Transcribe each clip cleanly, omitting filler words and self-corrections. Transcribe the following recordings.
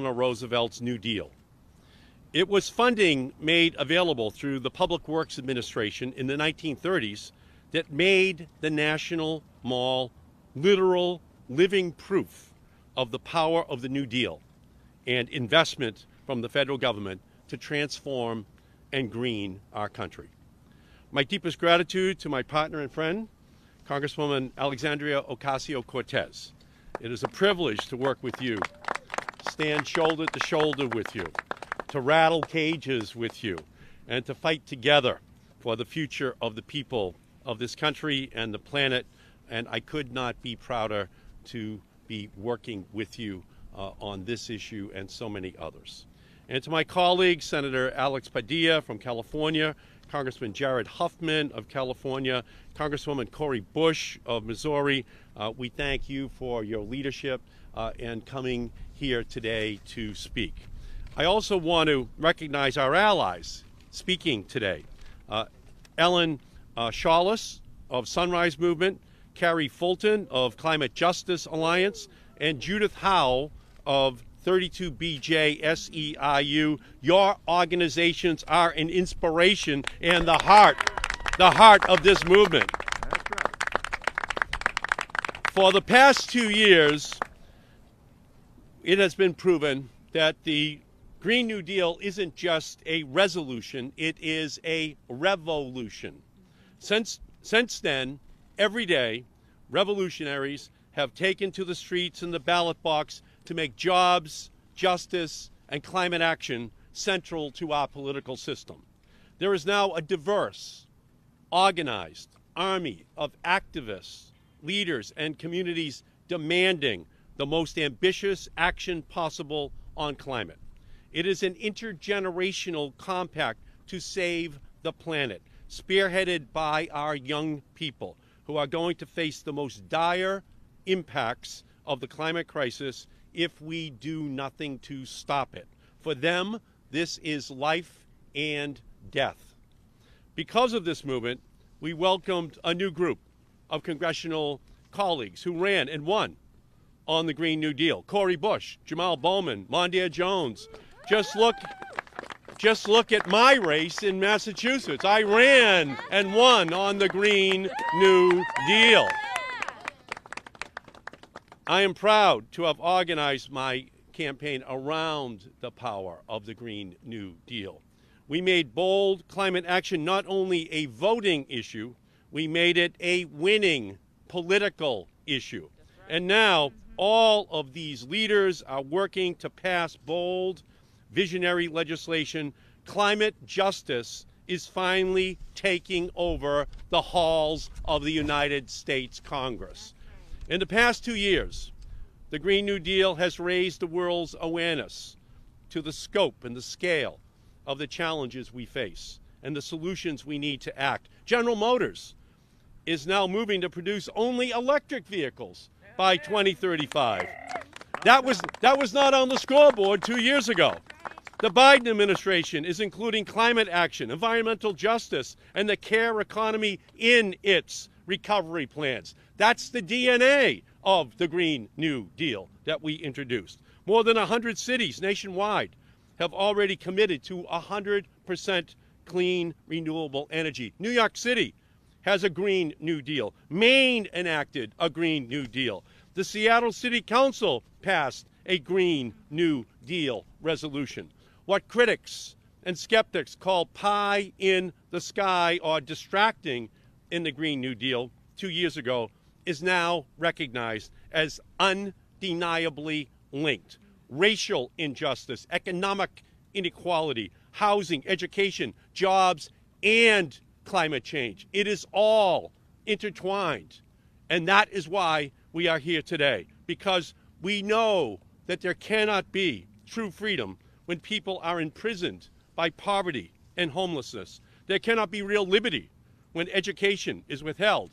Roosevelt's New Deal. It was funding made available through the Public Works Administration in the 1930s that made the National Mall literal living proof of the power of the New Deal and investment from the federal government to transform and green our country. My deepest gratitude to my partner and friend, Congresswoman Alexandria Ocasio-Cortez. It is a privilege to work with you, stand shoulder to shoulder with you, to rattle cages with you, and to fight together for the future of the people of this country and the planet. And I could not be prouder to be working with you on this issue and so many others. And to my colleagues, Senator Alex Padilla from California, Congressman Jared Huffman of California, Congresswoman Cori Bush of Missouri, we thank you for your leadership and coming here today to speak. I also want to recognize our allies speaking today. Ellen Shawless of Sunrise Movement, Carrie Fulton of Climate Justice Alliance, and Judith Howe of 32BJ SEIU. Your organizations are an inspiration and the heart of this movement. That's right. For the past 2 years, it has been proven that the Green New Deal isn't just a resolution, it is a revolution. Since then, every day, revolutionaries have taken to the streets and the ballot box to make jobs, justice, and climate action central to our political system. There is now a diverse, organized army of activists, leaders, and communities demanding the most ambitious action possible on climate. It is an intergenerational compact to save the planet, spearheaded by our young people who are going to face the most dire impacts of the climate crisis if we do nothing to stop it. For them, this is life and death. Because of this movement, we welcomed a new group of congressional colleagues who ran and won on the Green New Deal. Cori Bush, Jamal Bowman, Mondaire Jones. Just look at my race in Massachusetts. I ran and won on the Green New Deal. I am proud to have organized my campaign around the power of the Green New Deal. We made bold climate action not only a voting issue, we made it a winning political issue. And now all of these leaders are working to pass bold, visionary legislation. Climate justice is finally taking over the halls of the United States Congress. In the past 2 years, the Green New Deal has raised the world's awareness to the scope and the scale of the challenges we face and the solutions we need to act. General Motors is now moving to produce only electric vehicles by 2035. That was not on the scoreboard 2 years ago. The Biden administration is including climate action, environmental justice, and the care economy in its recovery plans. That's the DNA of the Green New Deal that we introduced. More than 100 cities nationwide have already committed to 100% clean, renewable energy. New York City has a Green New Deal. Maine enacted a Green New Deal. The Seattle City Council passed a Green New Deal resolution. What critics and skeptics call pie in the sky or distracting in the Green New Deal 2 years ago is now recognized as undeniably linked. Racial injustice, economic inequality, housing, education, jobs, and climate change. It is all intertwined. And that is why we are here today, because we know that there cannot be true freedom when people are imprisoned by poverty and homelessness. There cannot be real liberty when education is withheld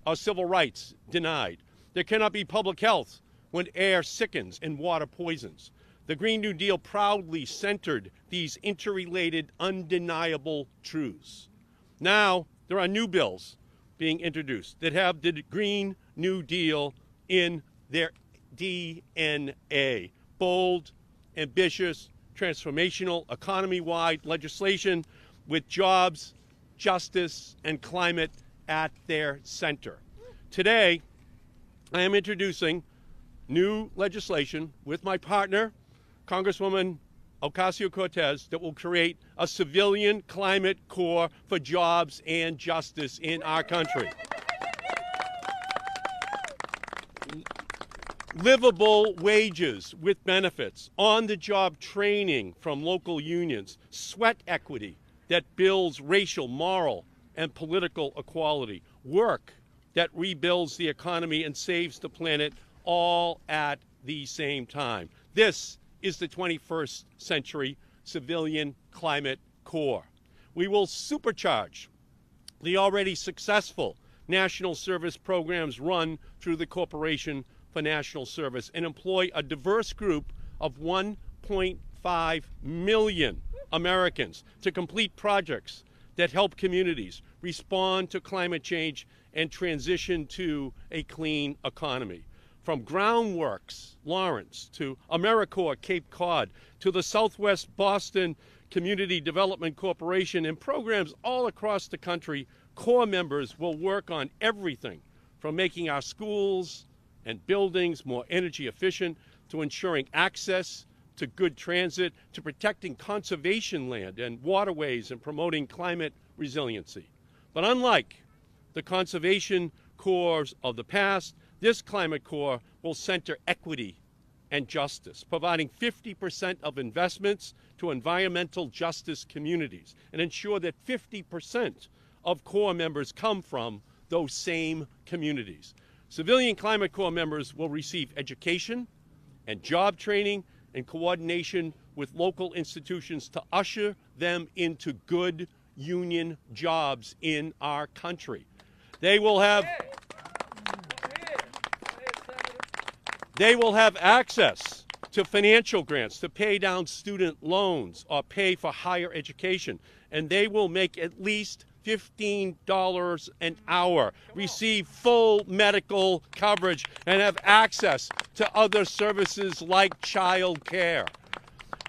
or civil rights denied. There cannot be public health when air sickens and water poisons. The Green New Deal proudly centered these interrelated, undeniable truths. Now, there are new bills being introduced that have the Green New Deal in their DNA. Bold, ambitious, transformational, economy-wide legislation with jobs, justice, and climate at their center. Today, I am introducing new legislation with my partner, Congresswoman Ocasio-Cortez, that will create a civilian climate corps for jobs and justice in our country. Livable wages with benefits, on-the-job training from local unions, sweat equity that builds racial, moral, and political equality, work that rebuilds the economy and saves the planet, all at the same time. This is the 21st century civilian climate corps. We will supercharge the already successful national service programs run through the Corporation for National Service and employ a diverse group of 1.5 million Americans to complete projects that help communities respond to climate change and transition to a clean economy. From Groundworks, Lawrence, to AmeriCorps, Cape Cod, to the Southwest Boston Community Development Corporation, and programs all across the country, Corps members will work on everything from making our schools and buildings more energy efficient, to ensuring access to good transit, to protecting conservation land and waterways and promoting climate resiliency. But unlike the conservation corps of the past, this climate corps will center equity and justice, providing 50% of investments to environmental justice communities and ensure that 50% of corps members come from those same communities. Civilian Climate Corps members will receive education and job training and coordination with local institutions to usher them into good union jobs in our country. They will have access to financial grants to pay down student loans or pay for higher education, and they will make at least $15 an hour, receive full medical coverage, and have access to other services like child care.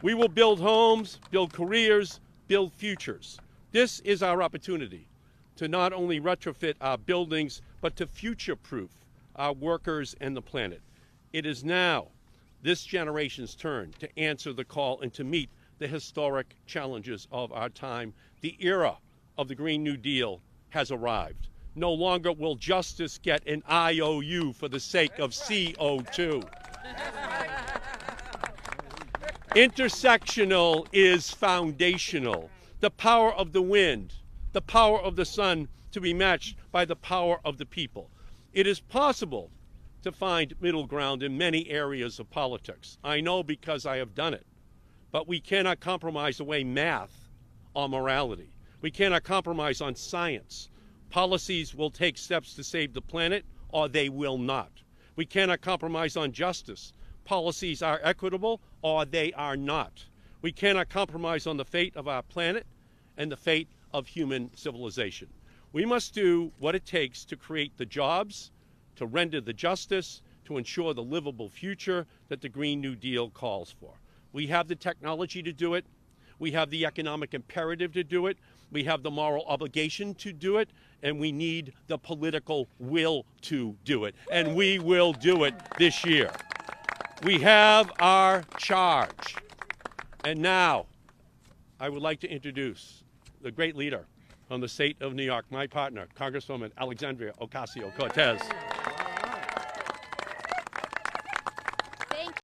We will build homes, build careers, build futures. This is our opportunity to not only retrofit our buildings, but to future-proof our workers and the planet. It is now this generation's turn to answer the call and to meet the historic challenges of our time. The era of the Green New Deal has arrived. No longer will justice get an IOU for the sake of CO2. Intersectional is foundational. The power of the wind, the power of the sun to be matched by the power of the people. It is possible to find middle ground in many areas of politics. I know because I have done it. But we cannot compromise away math or morality. We cannot compromise on science. Policies will take steps to save the planet, or they will not. We cannot compromise on justice. Policies are equitable, or they are not. We cannot compromise on the fate of our planet and the fate of human civilization. We must do what it takes to create the jobs, to render the justice, to ensure the livable future that the Green New Deal calls for. We have the technology to do it. We have the economic imperative to do it. We have the moral obligation to do it. And we need the political will to do it. And we will do it this year. We have our charge. And now, I would like to introduce the great leader from the state of New York, my partner, Congresswoman Alexandria Ocasio-Cortez.